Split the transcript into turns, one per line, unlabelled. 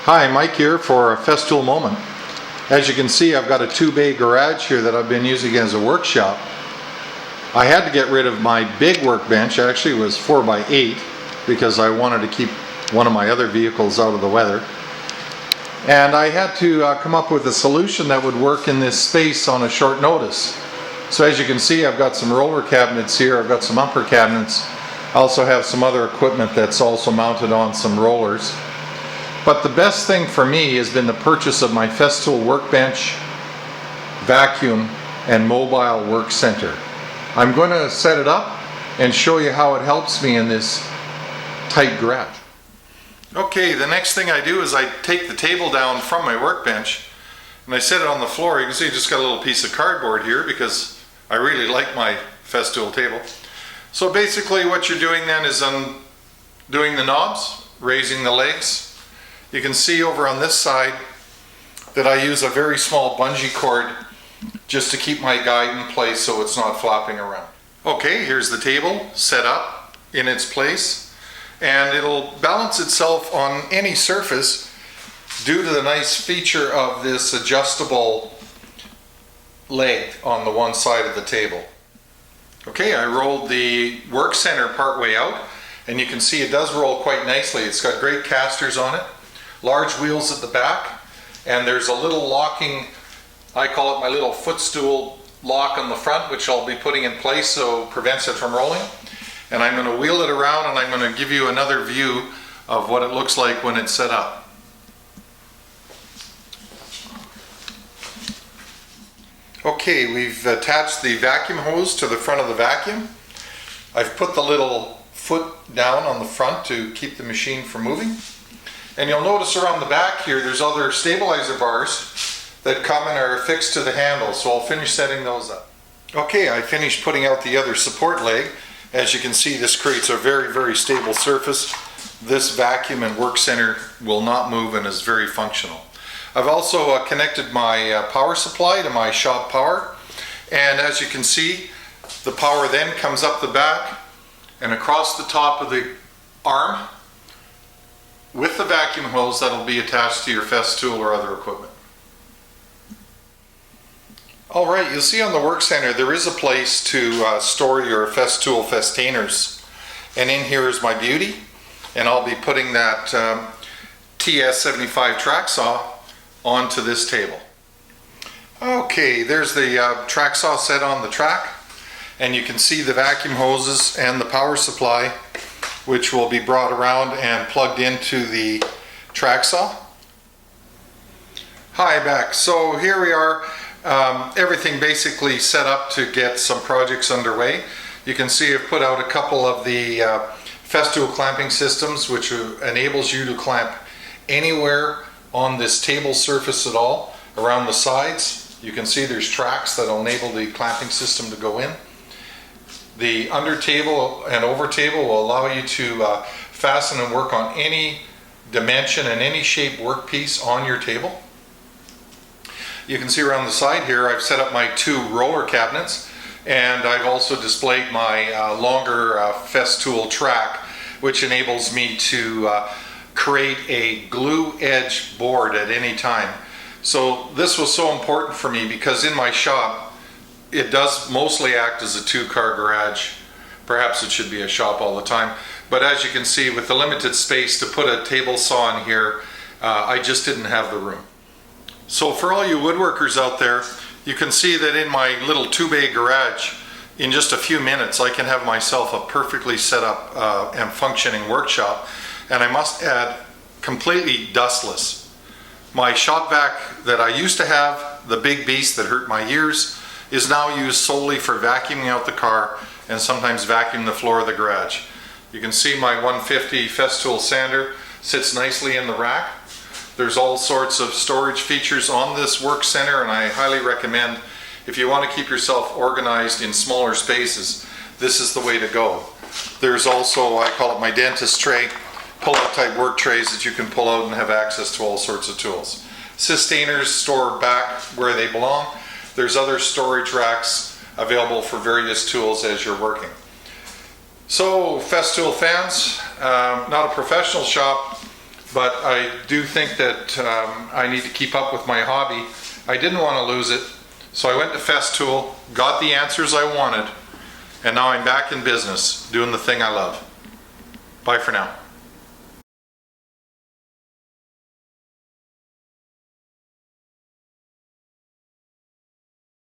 Hi, Mike here for a Festool moment. As you can see, I've got a 2-bay garage here that I've been using as a workshop. I had to get rid of my big workbench. Actually, it was 4x8 because I wanted to keep one of my other vehicles out of the weather. And I had to come up with a solution that would work in this space on a short notice. So as you can see, I've got some roller cabinets here, I've got some upper cabinets. I also have some other equipment that's also mounted on some rollers. But the best thing for me has been the purchase of my Festool workbench, vacuum, and mobile work center. I'm going to set it up and show you how it helps me in this tight garage. Okay, the next thing I do is I take the table down from my workbench and I set it on the floor. You can see I just got a little piece of cardboard here because I really like my Festool table. So basically what you're doing then is undoing the knobs, raising the legs. You can see over on this side that I use a very small bungee cord just to keep my guide in place so it's not flopping around. Okay, here's the table set up in its place, and it'll balance itself on any surface due to the nice feature of this adjustable leg on the one side of the table. Okay, I rolled the work center part way out, and you can see it does roll quite nicely. It's got great casters on it, large wheels at the back, and there's a little locking, I call it my little footstool lock on the front, which I'll be putting in place so it prevents it from rolling. And I'm going to wheel it around and I'm going to give you another view of what it looks like when it's set up. Okay, we've attached the vacuum hose to the front of the vacuum. I've put the little foot down on the front to keep the machine from moving. And you'll notice around the back here there's other stabilizer bars that come and are affixed to the handle, so I'll finish setting those up. Okay, I finished putting out the other support leg. As you can see, this creates a very, very stable surface. This vacuum and work center will not move and is very functional. I've also connected my power supply to my shop power, and as you can see, the power then comes up the back and across the top of the arm with the vacuum hose that'll be attached to your Festool or other equipment. Alright, you'll see on the work center there is a place to store your Festool Festainers, and in here is my beauty, and I'll be putting that TS75 track saw onto this table. Okay, there's the track saw set on the track, and you can see the vacuum hoses and the power supply, which will be brought around and plugged into the track saw. Hi, back. So here we are, everything basically set up to get some projects underway. You can see I've put out a couple of the Festool clamping systems, which enables you to clamp anywhere on this table surface at all around the sides. You can see there's tracks that will enable the clamping system to go in. The under table and over table will allow you to fasten and work on any dimension and any shape workpiece on your table. You can see around the side here I've set up my 2 roller cabinets, and I've also displayed my longer Festool track, which enables me to create a glue edge board at any time. So this was so important for me because in my shop it does mostly act as a 2-car garage. Perhaps it should be a shop all the time, but as you can see, with the limited space to put a table saw in here, I just didn't have the room. So for all you woodworkers out there, you can see that in my little 2-bay garage, in just a few minutes I can have myself a perfectly set up and functioning workshop, and I must add, completely dustless. My shop vac that I used to have, the big beast that hurt my ears, is now used solely for vacuuming out the car and sometimes vacuum the floor of the garage. You can see my 150 Festool sander sits nicely in the rack. There's all sorts of storage features on this work center, and I highly recommend, if you want to keep yourself organized in smaller spaces, this is the way to go. There's also, I call it my dentist tray, pull-out type work trays that you can pull out and have access to all sorts of tools. Sustainers store back where they belong. There's other storage racks available for various tools as you're working. So Festool fans, not a professional shop, but I do think that I need to keep up with my hobby. I didn't want to lose it, so I went to Festool, got the answers I wanted, and now I'm back in business doing the thing I love. Bye for now.